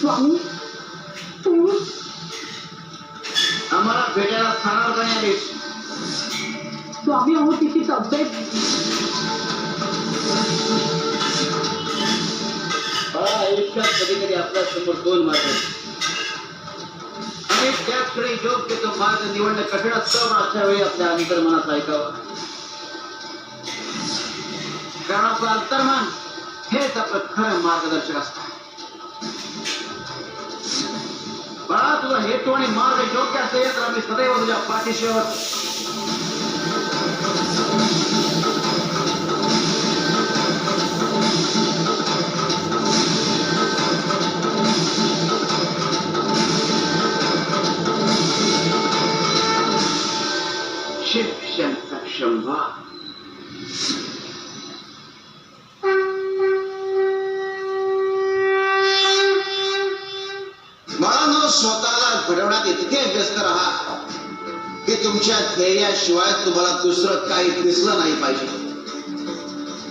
स्वामी तुम्ही आम्हाला भेटायला स्थानावर काय आलेस? स्वामी अहो तिची तब्येत आयुष्यात कधी कधी आपल्या समोर दोन मार्ग आणि त्याचकडे योग्य तो मार्ग निवडणं कठीण असतं. पण अशा वेळी आपल्या अंतर्मनात ऐकावं, कारण आपलं अंतर्मन हेच आपलं खरं मार्गदर्शक असतं. बाळा, तुझा हेतू आणि मार्ग योग्य असेल तर आम्ही सदैव तुझ्या पाठीशी आहोत. शिव शंकर शंभो. बाळांनो, स्वतःला घडवण्यात इतके व्यस्त राहा की तुमच्या ध्येयाशिवाय तुम्हाला दुसरं काही दिसलं नाही पाहिजे.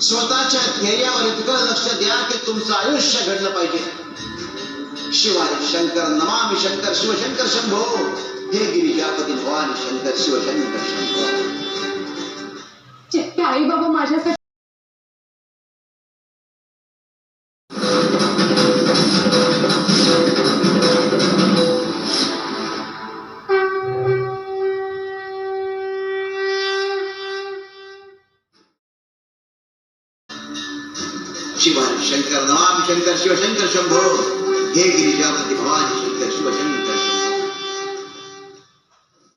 स्वतःच्या ध्येयावर इतकं लक्ष द्या की तुमचं आयुष्य घडलं पाहिजे. शिवाय शंकर नमामि शंकर शिवशंकर शंभो. हे गिरिजापती भवानी शंकर शिवशंकर शंभो. चित्ते आई बाबा माझ्यासाठी शिवाय शंकर नमामि शंकर शिवशंकर शंभो. हे गिरिजापती भवानी शंकर शिवशंकर शंभो.